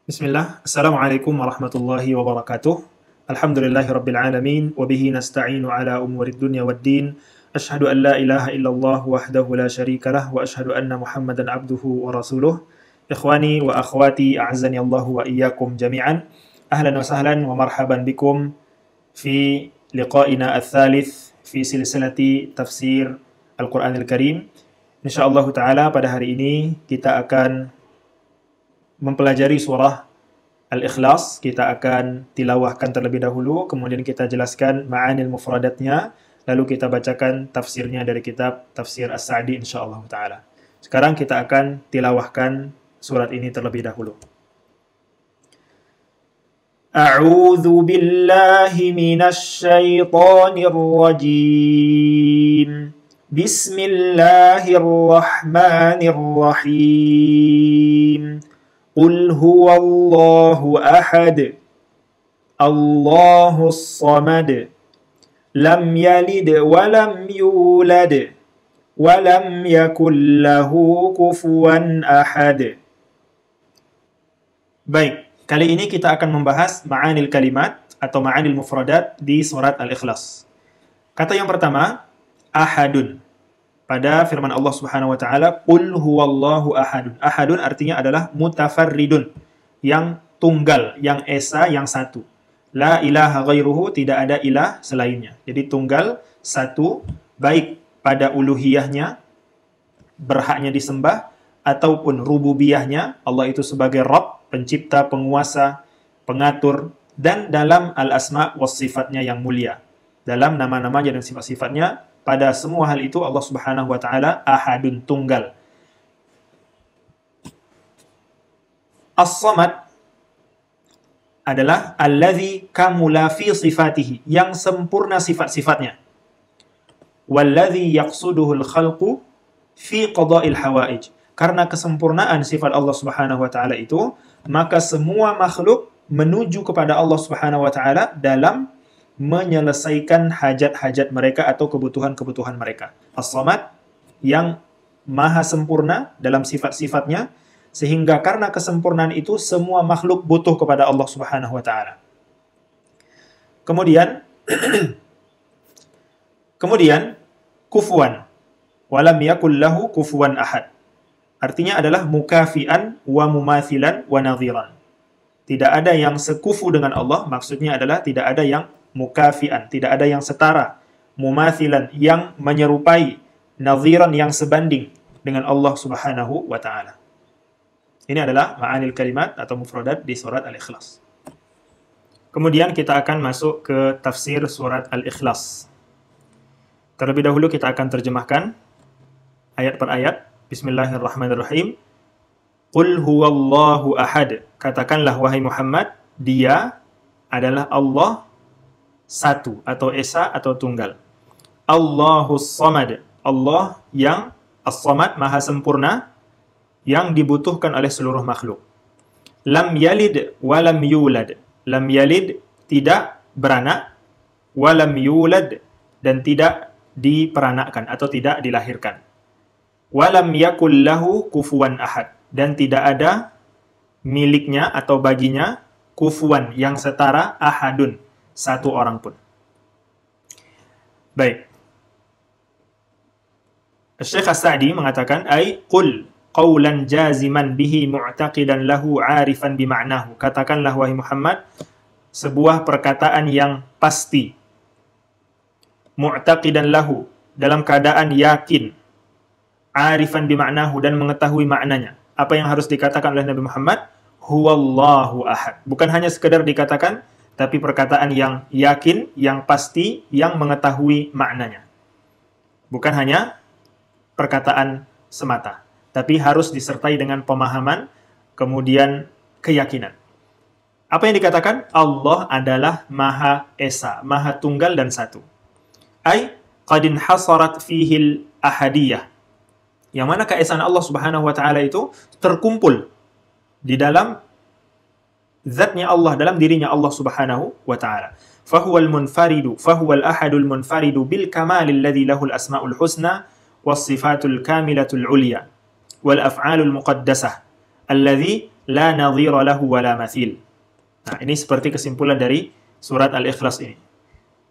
Bismillah, Assalamualaikum warahmatullahi wabarakatuh. Alhamdulillahi rabbil alamin, wabihi nasta'inu ala umurid dunya waddin. Ashhadu an la ilaha illallah wahdahu la syarikalah, wa ashhadu anna muhammadan abduhu wa rasuluh. Ikhwani wa akhwati, a'azzani Allahu wa iyyakum jami'an. Ahlan wa sahlan wa marhaban bikum fi liqa'ina ats-tsalits fi silsilati tafsir Al-Qur'anil Karim. Insyaallah ta'ala pada hari ini kita akan mempelajari surah Al-Ikhlas. Kita akan tilawahkan terlebih dahulu, kemudian kita jelaskan ma'anil mufradatnya, lalu kita bacakan tafsirnya dari kitab Tafsir As-Sa'di insyaallah ta'ala. Sekarang kita akan tilawahkan surat ini terlebih dahulu. A'udzu billahi minasy syaithanir rajim. Bismillahirrahmanirrahim. Qul huwallahu ahad, Allahus samad, lam yalid wa lam yulad, wa lam yakul lahu kufuwan ahad. Baik, kali ini kita akan membahas ma'anil kalimat atau ma'anil mufradat di surat Al-Ikhlas. Kata yang pertama, ahadun. Pada firman Allah Subhanahu wa taala, "Qul huwallahu ahadun." Ahadun artinya adalah mutafarridun, yang tunggal, yang esa, yang satu. La ilaha ghairuhu, tidak ada ilah selainnya. Jadi tunggal, satu, baik pada uluhiyahnya, berhaknya disembah, ataupun rububiyahnya, Allah itu sebagai Rabb, pencipta, penguasa, pengatur, dan dalam al-asma was sifatnya yang mulia. Dalam nama-namanya dan sifat-sifatnya, pada semua hal itu Allah Subhanahu wa taala ahadun, tunggal. As-samad adalah allazi kamula fi sifatihi, yang sempurna sifat-sifatnya. Wallazi yaqsuduhul khalqu fi qada'il hawaij. Karena kesempurnaan sifat Allah Subhanahu wa taala itu, maka semua makhluk menuju kepada Allah Subhanahu wa taala dalam menyelesaikan hajat-hajat mereka atau kebutuhan-kebutuhan mereka. As-Samad, yang maha sempurna dalam sifat-sifatnya, sehingga karena kesempurnaan itu semua makhluk butuh kepada Allah Subhanahu wa taala. Kemudian kufuwan, walam yakul lahu kufuwan ahad. Artinya adalah mukafian wa mumathilan wa nadhiran. Tidak ada yang sekufu dengan Allah, maksudnya adalah tidak ada yang mukafian, tidak ada yang setara, mumathilan, yang menyerupai, nadhiran, yang sebanding dengan Allah Subhanahu wa taala. Ini adalah ma'anil kalimat atau mufradat di surat Al-Ikhlas. Kemudian kita akan masuk ke tafsir surat Al-Ikhlas. Terlebih dahulu kita akan terjemahkan ayat per ayat. Bismillahirrahmanirrahim. Qul huwallahu ahad. Katakanlah wahai Muhammad, dia adalah Allah satu, atau esa, atau tunggal. Allahus samad, Allah yang as-samad, maha sempurna, yang dibutuhkan oleh seluruh makhluk. Lam yalid wa lam yulad. Lam yalid, tidak beranak, wa lam yulad, dan tidak diperanakkan atau tidak dilahirkan. Wa lam yakul lahu kufuwan ahad, dan tidak ada miliknya atau baginya kufuwan, yang setara, ahadun, satu orang pun. Baik. Syekh As-Sa'di mengatakan, ay qul qawlan jaziman bihi mu'taqidan lahu 'arifan bima'nahu. Katakanlah wahai Muhammad sebuah perkataan yang pasti, mu'taqidan lahu, dalam keadaan yakin, 'arifan bima'nahu, dan mengetahui maknanya. Apa yang harus dikatakan oleh Nabi Muhammad? Huwallahu ahad. Bukan hanya sekedar dikatakan, tapi perkataan yang yakin, yang pasti, yang mengetahui maknanya. Bukan hanya perkataan semata, tapi harus disertai dengan pemahaman, kemudian keyakinan. Apa yang dikatakan? Allah adalah Maha Esa, Maha Tunggal dan Satu. Ay, qadin hasarat fihil ahadiyah. Yang mana keesaan Allah Subhanahu wa taala itu terkumpul di dalam zatnya Allah, dalam dirinya Allah Subhanahu wa ta'ala. Fahuwal munfaridu, fahuwal ahadul munfaridu bil kamalil ladzi lahul asma'ul husna was sifatul kamilatul ulya wal af'alul muqaddasah alladzi la nadhira lahu wa la mathil. Nah, ini seperti kesimpulan dari surat Al-Ikhlas ini.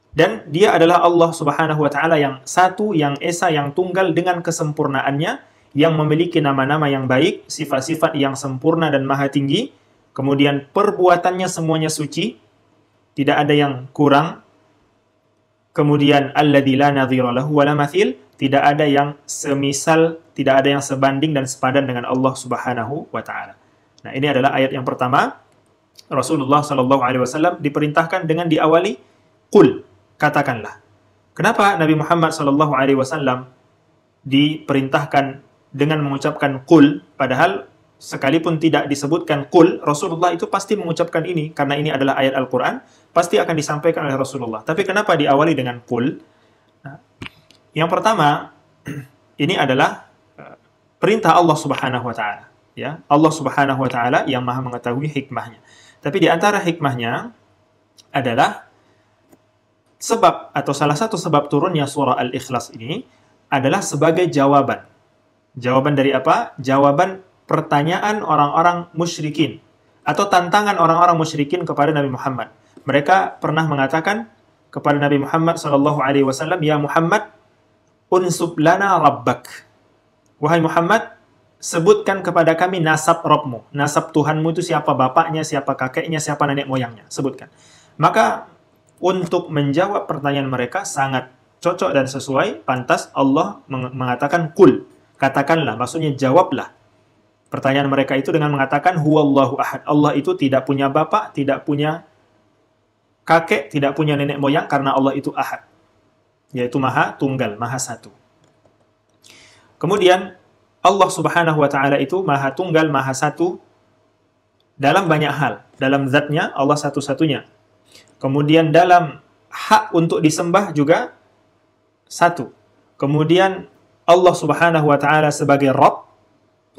Dan dia adalah Allah Subhanahu wa taala yang satu, yang esa, yang tunggal dengan kesempurnaannya, yang memiliki nama-nama yang baik, sifat-sifat yang sempurna dan maha tinggi, kemudian perbuatannya semuanya suci, tidak ada yang kurang. Kemudian alladzi la nadhira lahu wa la mathil, tidak ada yang semisal, tidak ada yang sebanding dan sepadan dengan Allah Subhanahu wa taala. Nah, ini adalah ayat yang pertama. Rasulullah sallallahu alaihi wasallam diperintahkan dengan diawali qul, katakanlah. Kenapa Nabi Muhammad sallallahu alaihi wasallam diperintahkan dengan mengucapkan qul, padahal sekalipun tidak disebutkan qul, Rasulullah itu pasti mengucapkan ini karena ini adalah ayat Al-Qur'an, pasti akan disampaikan oleh Rasulullah. Tapi kenapa diawali dengan qul? Nah, yang pertama, ini adalah perintah Allah Subhanahu wa taala, ya. Allah Subhanahu wa taala yang Maha mengetahui hikmahnya. Tapi di antara hikmahnya adalah sebab atau salah satu sebab turunnya surah Al-Ikhlas ini adalah sebagai jawaban. Jawaban dari apa? Jawaban pertanyaan orang-orang musyrikin atau tantangan orang-orang musyrikin kepada Nabi Muhammad. Mereka pernah mengatakan kepada Nabi Muhammad sallallahu alaihi wasallam, "Ya Muhammad, unsub lana rabbak." Wahai Muhammad, sebutkan kepada kami nasab Rabbmu. Nasab Tuhanmu itu siapa bapaknya, siapa kakeknya, siapa nenek moyangnya. Sebutkan. Maka untuk menjawab pertanyaan mereka sangat cocok dan sesuai, pantas Allah mengatakan kul. Katakanlah, maksudnya jawablah. Pertanyaan mereka itu dengan mengatakan huwallahu ahad. Allah itu tidak punya bapak, tidak punya kakek, tidak punya nenek moyang karena Allah itu ahad. Yaitu maha tunggal, maha satu. Kemudian Allah Subhanahu wa taala itu maha tunggal, maha satu dalam banyak hal. Dalam zatnya Allah satu-satunya. Kemudian dalam hak untuk disembah juga satu. Kemudian Allah Subhanahu wa taala sebagai Rabb,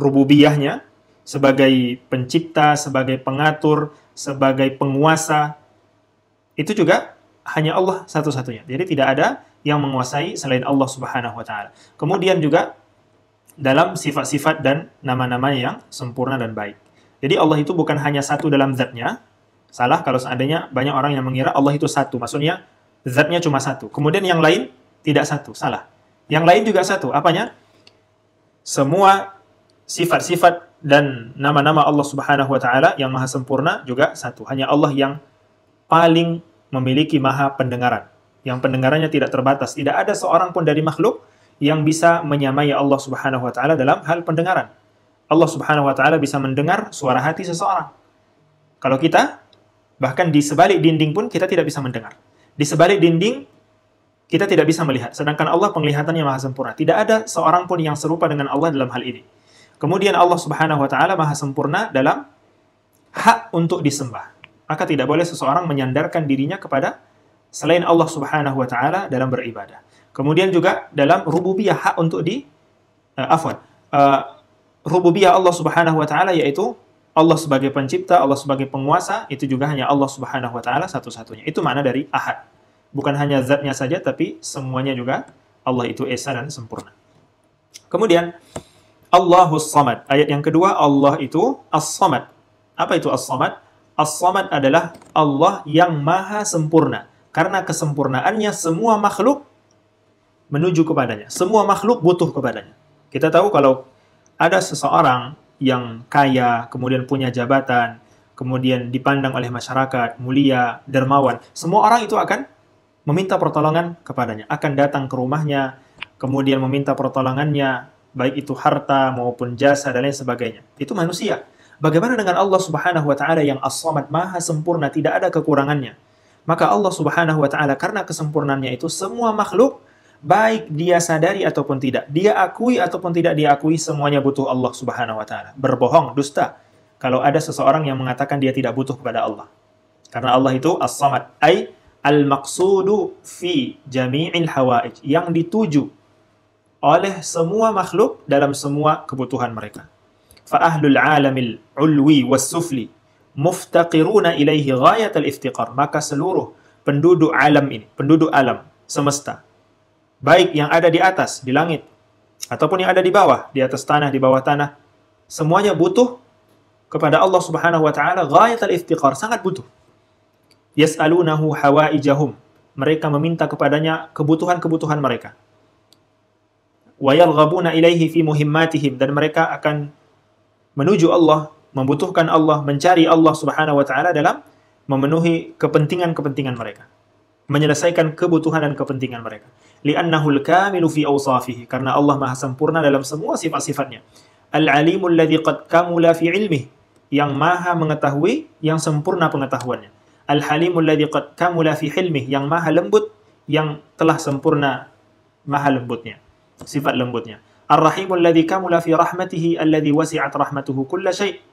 rububiyahnya, sebagai pencipta, sebagai pengatur, sebagai penguasa, itu juga hanya Allah satu-satunya. Jadi tidak ada yang menguasai selain Allah Subhanahu wa taala. Kemudian juga dalam sifat-sifat dan nama-namanya yang sempurna dan baik. Jadi Allah itu bukan hanya satu dalam zatnya. Salah kalau seandainya banyak orang yang mengira Allah itu satu. Maksudnya zatnya cuma satu. Kemudian yang lain tidak satu. Salah. Yang lain juga satu. Apanya? Semua sifat-sifat dan nama-nama Allah Subhanahu wa taala yang maha sempurna juga satu. Hanya Allah yang paling memiliki maha pendengaran. Yang pendengarannya tidak terbatas. Tidak ada seorang pun dari makhluk yang bisa menyamai Allah Subhanahu wa taala dalam hal pendengaran. Allah Subhanahu wa taala bisa mendengar suara hati seseorang. Kalau kita bahkan di sebalik dinding pun kita tidak bisa mendengar. Di sebalik dinding kita tidak bisa melihat, sedangkan Allah penglihatannya maha sempurna. Tidak ada seorang pun yang serupa dengan Allah dalam hal ini. Kemudian Allah Subhanahu wa taala maha sempurna dalam hak untuk disembah. Maka tidak boleh seseorang menyandarkan dirinya kepada selain Allah Subhanahu wa taala dalam beribadah. Kemudian juga dalam rububiyah, hak untuk rububiyah Allah Subhanahu wa taala, yaitu Allah sebagai pencipta, Allah sebagai penguasa, itu juga hanya Allah Subhanahu wa taala satu-satunya. Itu makna dari ahad. Bukan hanya zatnya saja, tapi semuanya juga Allah itu esa dan sempurna. Kemudian Allahus Samad. Ayat yang kedua, Allah itu As-Samad. Apa itu As-Samad? As-Samad adalah Allah yang maha sempurna. Karena kesempurnaannya semua makhluk menuju kepadanya. Semua makhluk butuh kepadanya. Kita tahu kalau ada seseorang yang kaya, kemudian punya jabatan, kemudian dipandang oleh masyarakat, mulia, dermawan, semua orang itu akan meminta pertolongan kepadanya, akan datang ke rumahnya, kemudian meminta pertolongannya, baik itu harta maupun jasa dan lain sebagainya. Itu manusia. Bagaimana dengan Allah Subhanahu wa taala yang As-Samad, maha sempurna, tidak ada kekurangannya. Maka Allah Subhanahu wa taala karena kesempurnaannya itu semua makhluk, baik dia sadari ataupun tidak, dia akui ataupun tidak diakui, semuanya butuh Allah Subhanahu wa taala. Berbohong, dusta kalau ada seseorang yang mengatakan dia tidak butuh kepada Allah. Karena Allah itu As-Samad, ay al-maqsudu fi jami'il hawaij, yang dituju oleh semua makhluk dalam semua kebutuhan mereka. Fa ahlul alamil ulwi was-sufli muftaqiruna ilaihi ghayatal iftiqar. Maka seluruh penduduk alam ini, penduduk alam semesta, baik yang ada di atas, di langit, ataupun yang ada di bawah, di atas tanah, di bawah tanah, semuanya butuh kepada Allah Subhanahu wa taala ghayatul iftiqar, sangat butuh. Yas'alunahu hawaijahum. Mereka meminta kepadanya kebutuhan-kebutuhan mereka. Wa yarghabuna ilaihi fi muhimmatihim, dan mereka akan menuju Allah, membutuhkan Allah, mencari Allah Subhanahu wa taala dalam memenuhi kepentingan-kepentingan mereka, menyelesaikan kebutuhan dan kepentingan mereka. Li'annahul kamilu fi awsafihi, karena Allah Maha sempurna dalam semua sifat-sifatnya. Al-alimul ladzi qad kamula fi ilmihi, yang maha mengetahui, yang sempurna pengetahuannya. Al-halimul ladzi qad kamula fi hilmihi, yang maha lembut, yang telah sempurna maha lembutnya, sifat lembutnya. Ar-rahimul ladzi kamula fi rahmatihi alladzi wasi'at rahmatuhu kulla syai',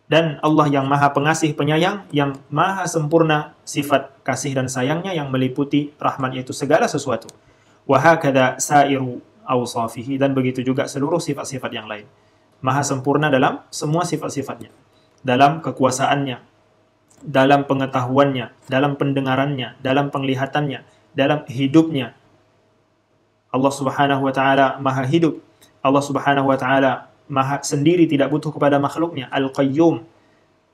dan Allah yang maha pengasih penyayang, yang maha sempurna sifat kasih dan sayangnya, yang meliputi rahmatnya itu segala sesuatu. Wa hakadha sa'iru awsafihi, dan begitu juga seluruh sifat-sifat yang lain. Maha sempurna dalam semua sifat-sifatnya, dalam kekuasaannya, dalam pengetahuannya, dalam pendengarannya, dalam penglihatannya, dalam hidupnya. Allah Subhanahu wa taala maha hidup. Allah Subhanahu wa taala maha sendiri, tidak butuh kepada makhluknya. Al-Qayyum,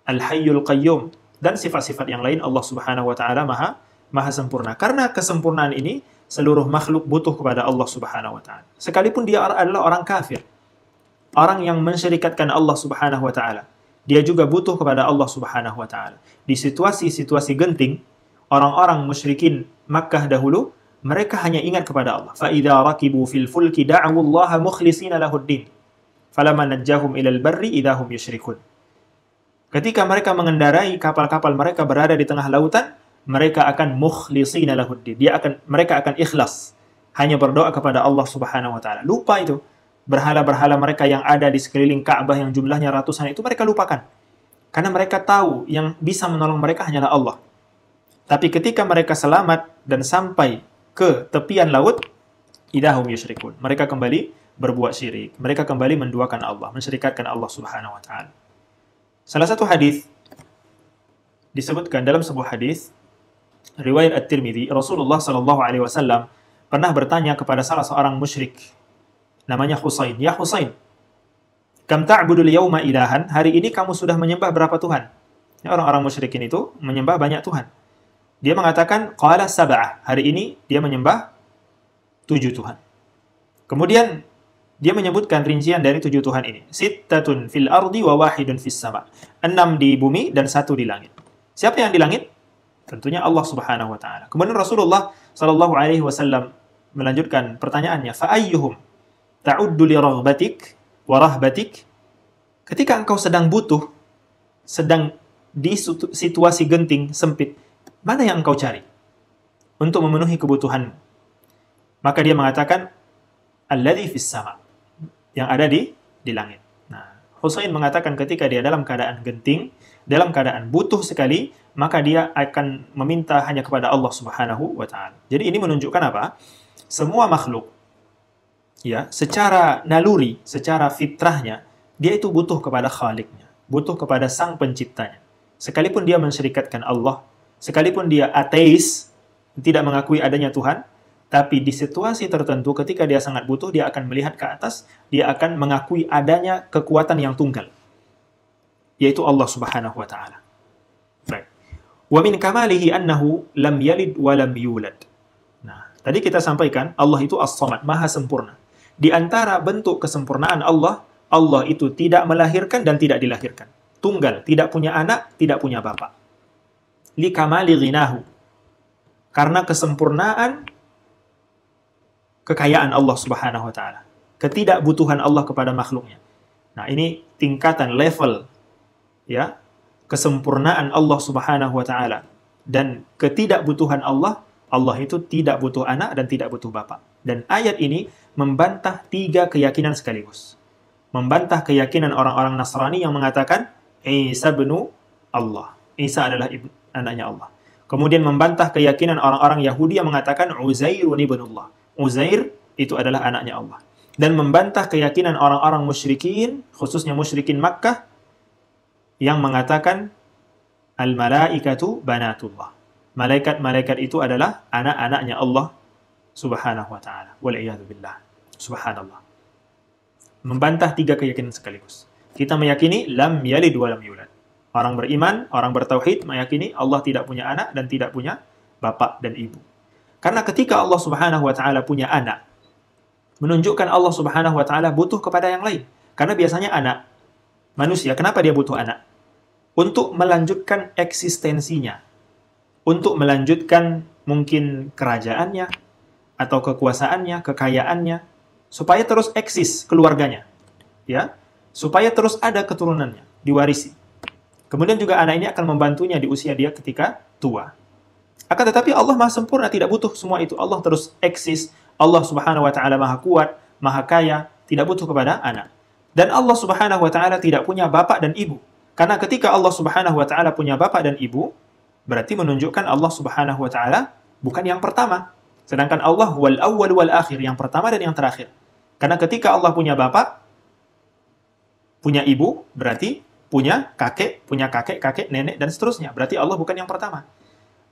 Al-Hayyul Qayyum, dan sifat-sifat yang lain Allah Subhanahu wa taala maha sempurna. Karena kesempurnaan ini seluruh makhluk butuh kepada Allah Subhanahu wa taala. Sekalipun dia adalah orang kafir, orang yang mensyirikatkan Allah Subhanahu wa taala, dia juga butuh kepada Allah Subhanahu wa taala. Di situasi-situasi genting, orang-orang musyrikin Makkah dahulu, mereka hanya ingat kepada Allah. Fa idza rakibu fil fulki da'u Allah mukhlishina lahuddin. Falamma najjahum ilal barri idza hum yusyrikun. Ketika mereka mengendarai kapal-kapal mereka berada di tengah lautan, mereka akan mukhlishina lahuddin. Mereka akan ikhlas, hanya berdoa kepada Allah Subhanahu wa taala. Lupa itu berhala-berhala mereka yang ada di sekeliling Ka'bah yang jumlahnya ratusan, itu mereka lupakan. Karena mereka tahu yang bisa menolong mereka hanyalah Allah. Tapi ketika mereka selamat dan sampai ke tepian laut, idahum yusyrikun, mereka kembali berbuat syirik. Mereka kembali menduakan Allah, mensyirikatkan Allah Subhanahu wa taala. Salah satu hadis disebutkan dalam sebuah hadis riwayat At-Tirmidzi, Rasulullah sallallahu alaihi wasallam pernah bertanya kepada salah seorang musyrik namanya Husain, "Ya Husain, kam ta'budul yauma ilahan?" Hari ini kamu sudah menyembah berapa tuhan? Orang-orang musyrikin itu menyembah banyak tuhan. Dia mengatakan qala sab'ah. Hari ini dia menyembah 7 tuhan. Kemudian dia menyebutkan rincian dari 7 tuhan ini. Sittatun fil ardi wa wahidun fis sama. 6 di bumi dan 1 di langit. Siapa yang di langit? Tentunya Allah Subhanahu wa taala. Kemudian Rasulullah sallallahu alaihi wasallam melanjutkan pertanyaannya, fa ayyuhum ta'uddu li raghbatik wa rahbatik? Ketika engkau sedang butuh, sedang di situasi genting, sempit, mana yang engkau cari untuk memenuhi kebutuhanmu? Maka dia mengatakan alladzi fis sama, yang ada di langit. Nah, Husain mengatakan ketika dia dalam keadaan genting, dalam keadaan butuh sekali, maka dia akan meminta hanya kepada Allah Subhanahu wa taala. Jadi ini menunjukkan apa? Semua makhluk, ya, secara naluri, secara fitrahnya, dia itu butuh kepada Khalik-nya, butuh kepada Sang Penciptanya. Sekalipun dia mensyirikatkan Allah, sekalipun dia ateis, tidak mengakui adanya Tuhan, tapi di situasi tertentu ketika dia sangat butuh, dia akan melihat ke atas, dia akan mengakui adanya kekuatan yang tunggal, yaitu Allah Subhanahu wa taala. Baik. Wa min kamalihi annahu lam yalid wa lam yulad. Nah, tadi kita sampaikan Allah itu As-Samad, Maha sempurna. Di antara bentuk kesempurnaan Allah, Allah itu tidak melahirkan dan tidak dilahirkan. Tunggal, tidak punya anak, tidak punya bapak. Li kamali ghinahu. Karena kesempurnaan kekayaan Allah Subhanahu wa taala. Ketidakbutuhan Allah kepada makhluknya. Nah, ini tingkatan level, ya, kesempurnaan Allah Subhanahu wa taala dan ketidakbutuhan Allah. Allah itu tidak butuh anak dan tidak butuh bapak. Dan ayat ini membantah 3 keyakinan sekaligus. Membantah keyakinan orang-orang Nasrani yang mengatakan Isa ibnu Allah. Isa adalah anaknya Allah. Kemudian membantah keyakinan orang-orang Yahudi yang mengatakan Uzairun ibnullah. Uzair itu adalah anaknya Allah. Dan membantah keyakinan orang-orang musyrikin, khususnya musyrikin Makkah, yang mengatakan al-malaikatu banatullah. Malaikat-malaikat itu adalah anak-anaknya Allah Subhanahu wa taala. Wal'iyadu billah. Subhanallah. Membantah 3 keyakinan sekaligus. Kita meyakini lam yalid wa lam yulad. Orang beriman, orang bertauhid meyakini Allah tidak punya anak dan tidak punya bapak dan ibu. Karena ketika Allah Subhanahu wa taala punya anak, menunjukkan Allah Subhanahu wa taala butuh kepada yang lain. Karena biasanya anak manusia, kenapa dia butuh anak? Untuk melanjutkan eksistensinya. Untuk melanjutkan mungkin kerajaannya atau kekuasaannya, kekayaannya, supaya terus eksis keluarganya. Ya, supaya terus ada keturunannya, diwarisi. Kemudian juga anak ini akan membantunya di usia dia ketika tua. Akan tetapi Allah Maha sempurna, tidak butuh semua itu. Allah terus eksis. Allah Subhanahu wa taala Maha kuat, Maha kaya, tidak butuh kepada anak. Dan Allah Subhanahu wa taala tidak punya bapak dan ibu. Karena ketika Allah Subhanahu wa taala punya bapak dan ibu, berarti menunjukkan Allah Subhanahu wa taala bukan yang pertama. Sedangkan Allah wal awwal wal akhir, yang pertama dan yang terakhir. Karena ketika Allah punya bapak, punya ibu, berarti punya kakek, nenek, dan seterusnya. Berarti Allah bukan yang pertama.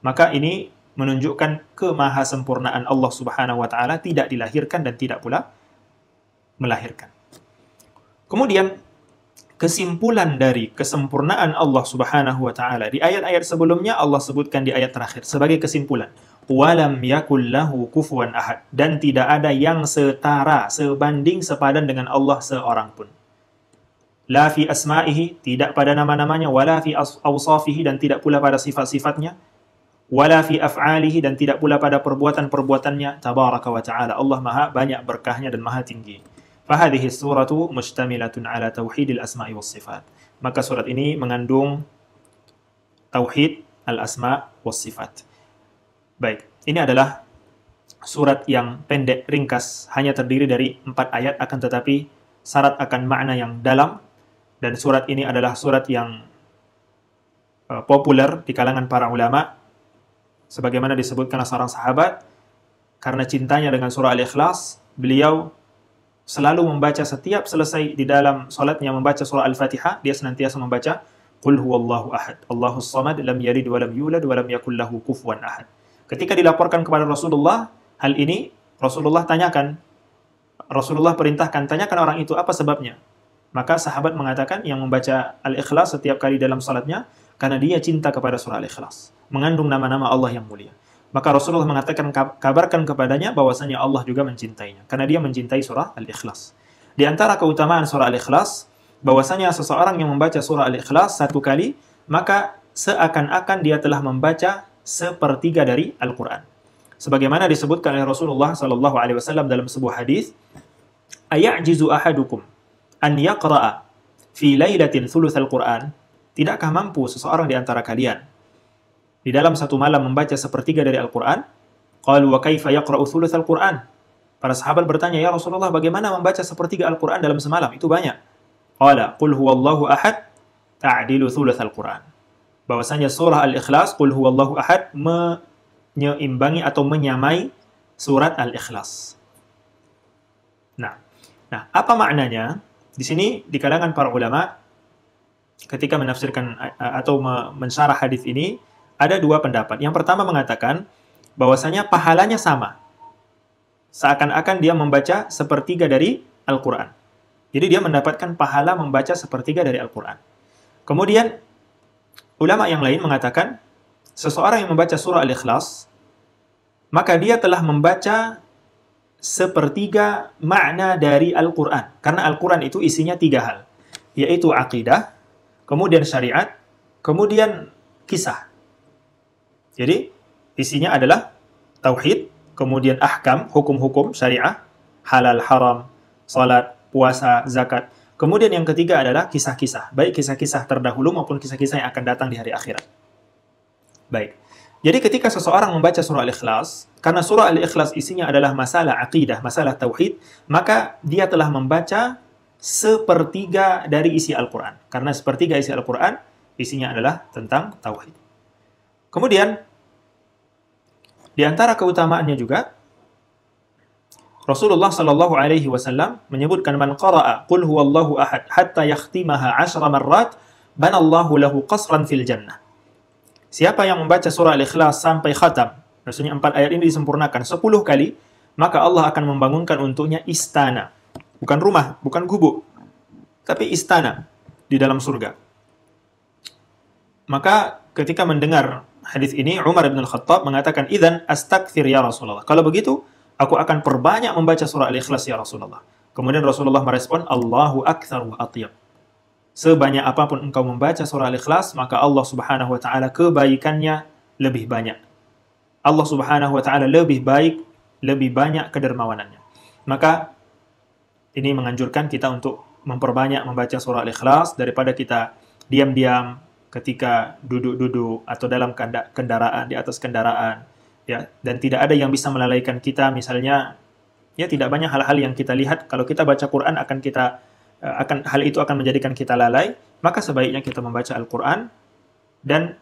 Maka ini menunjukkan kemahasempurnaan Allah Subhanahu wa taala, tidak dilahirkan dan tidak pula melahirkan. Kemudian kesimpulan dari kesempurnaan Allah Subhanahu wa taala di ayat-ayat sebelumnya Allah sebutkan di ayat terakhir sebagai kesimpulan, walam yakul lahu kufuwan ahad, dan tidak ada yang setara, sebanding, sepadan dengan Allah seorang pun. La fi asma'ihi, tidak pada nama-namanya, wala fi awsafihi, dan tidak pula pada sifat-sifatnya, wala fi af'alihi, dan tidak pula pada perbuatan-perbuatannya, tabaraka wa ta'ala. Allah maha banyak berkahnya dan maha tinggi. Fahadhihi suratu mustamilatun ala tauhidil asma'i was sifat. Maka surat ini mengandung tauhid al-asma' was sifat. Baik, ini adalah surat yang pendek, ringkas, hanya terdiri dari 4 ayat, akan tetapi syarat akan makna yang dalam. Dan surat ini adalah surat yang populer di kalangan para ulama, sebagaimana disebutkan oleh seorang sahabat, karena cintanya dengan surah Al-Ikhlas, beliau selalu membaca setiap selesai di dalam salatnya membaca surah Al-Fatihah, dia senantiasa membaca Qul huwallahu ahad, Allahus samad, lam yalid wa lam yulad wa lam yakul lahu kufuwan ahad. Ketika dilaporkan kepada Rasulullah hal ini, Rasulullah perintahkan, tanyakan orang itu apa sebabnya. Maka sahabat mengatakan yang membaca Al-Ikhlas setiap kali dalam salatnya karena dia cinta kepada surah Al-Ikhlas, mengandung nama-nama Allah yang mulia. Maka Rasulullah mengatakan, kabarkan kepadanya bahwasanya Allah juga mencintainya, karena dia mencintai surah Al-Ikhlas. Di antara keutamaan surah Al-Ikhlas, bahwasanya seseorang yang membaca surah Al-Ikhlas 1 kali, maka seakan-akan dia telah membaca 1/3 dari Al-Quran. Sebagaimana disebutkan oleh Rasulullah SAW dalam sebuah hadis, ayajizu ahadukum an yaqra'a fi lailatin thulutsal Qur'an, tidakkah mampu seseorang di antara kalian di dalam satu malam membaca 1/3 dari Al-Quran? Qalu wa kaifa yaqra'u thulutsal Qur'an? Para sahabat bertanya, ya Rasulullah, bagaimana membaca 1/3 Al-Quran dalam semalam? Itu banyak. Qala qul huwallahu ahad ta'dilu thulutsal Qur'an. Bahwasanya surah Al-Ikhlas, qul huwallahu ahad, menyeimbangi atau menyamai surat Al-Ikhlas. Nah, apa maknanya? Di sini di kalangan para ulama ketika menafsirkan atau mensyarah hadis ini ada 2 pendapat. Yang pertama mengatakan bahwasanya pahalanya sama. Seakan-akan dia membaca 1/3 dari Al-Quran. Jadi dia mendapatkan pahala membaca 1/3 dari Al-Quran. Kemudian ulama yang lain mengatakan seseorang yang membaca surah Al-Ikhlas maka dia telah membaca 1/3 makna dari Al-Quran. Karena Al-Quran itu isinya 3 hal. Yaitu akidah, kemudian syariat, kemudian kisah. Jadi, isinya adalah tauhid, kemudian ahkam, hukum-hukum syariah, halal, haram, salat, puasa, zakat. Kemudian yang ketiga adalah kisah-kisah. Baik kisah-kisah terdahulu maupun kisah-kisah yang akan datang di hari akhirat. Baik. Jadi ketika seseorang membaca surah Al-Ikhlas, karena surah Al-Ikhlas isinya adalah masalah akidah, masalah tauhid, maka dia telah membaca 1/3 dari isi Al-Quran. Karena 1/3 isi Al-Quran isinya adalah tentang tauhid. Kemudian, di antara keutamaannya juga, Rasulullah SAW menyebutkan, man qara'a qul huwallahu ahad hatta yakhtimaha 10 marrat, banallahu lahu qasran fil jannah. Siapa yang membaca surah Al-Ikhlas sampai khatam, maksudnya 4 ayat ini disempurnakan 10 kali, maka Allah akan membangunkan untuknya istana. Bukan rumah, bukan gubuk, tapi istana. di dalam surga. Maka ketika mendengar hadis ini, Umar bin Al-Khattab mengatakan, "Idzan astakthir ya Rasulullah." Kalau begitu, aku akan perbanyak membaca surah Al-Ikhlas ya Rasulullah. Kemudian Rasulullah merespon, "Allahu aktsar wa atyab." Sebanyak apapun engkau membaca surah Al-Ikhlas, maka Allah Subhanahu wa taala kebaikannya lebih banyak. Allah Subhanahu wa taala lebih baik, lebih banyak kedermawanannya. Maka ini menganjurkan kita untuk memperbanyak membaca surah Al-Ikhlas daripada kita diam-diam ketika duduk-duduk atau dalam kendaraan, di atas kendaraan, ya, dan tidak ada yang bisa melalaikan kita. Misalnya, ya, tidak banyak hal-hal yang kita lihat. Kalau kita baca Quran hal itu akan menjadikan kita lalai. Maka sebaiknya kita membaca Al-Quran, dan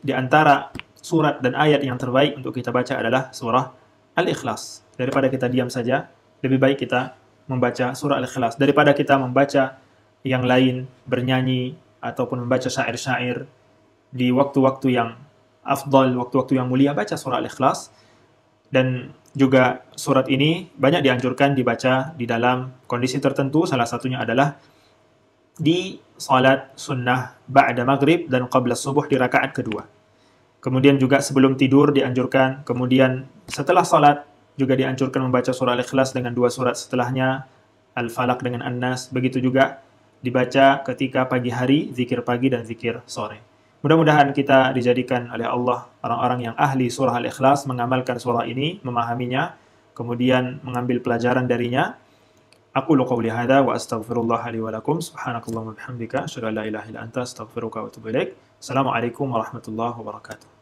di antara surat dan ayat yang terbaik untuk kita baca adalah surah Al-Ikhlas. Daripada kita diam saja, lebih baik kita membaca surah Al-Ikhlas daripada kita membaca yang lain, bernyanyi ataupun membaca syair-syair di waktu-waktu yang afdal, waktu-waktu yang mulia. Baca surah Al-Ikhlas. Dan juga surat ini banyak dianjurkan dibaca di dalam kondisi tertentu. Salah satunya adalah di salat sunnah ba'da maghrib dan qabla subuh di rakaat kedua. Kemudian juga sebelum tidur dianjurkan. Kemudian setelah salat juga dianjurkan membaca surah Al-Ikhlas dengan 2 surat setelahnya, Al-Falaq dengan An-Nas. Begitu juga dibaca ketika pagi hari, zikir pagi dan zikir sore. Mudah-mudahan kita dijadikan oleh Allah orang-orang yang ahli surah Al-Ikhlas, mengamalkan surah ini, memahaminya, kemudian mengambil pelajaran darinya. Aqulu qawli hadza wa astaghfirullah li wa lakum. Subhanakallahumma wa bihamdika, asyhadu an la ilaha illa anta, astaghfiruka wa atubu ilaik. Assalamualaikum warahmatullahi wabarakatuh.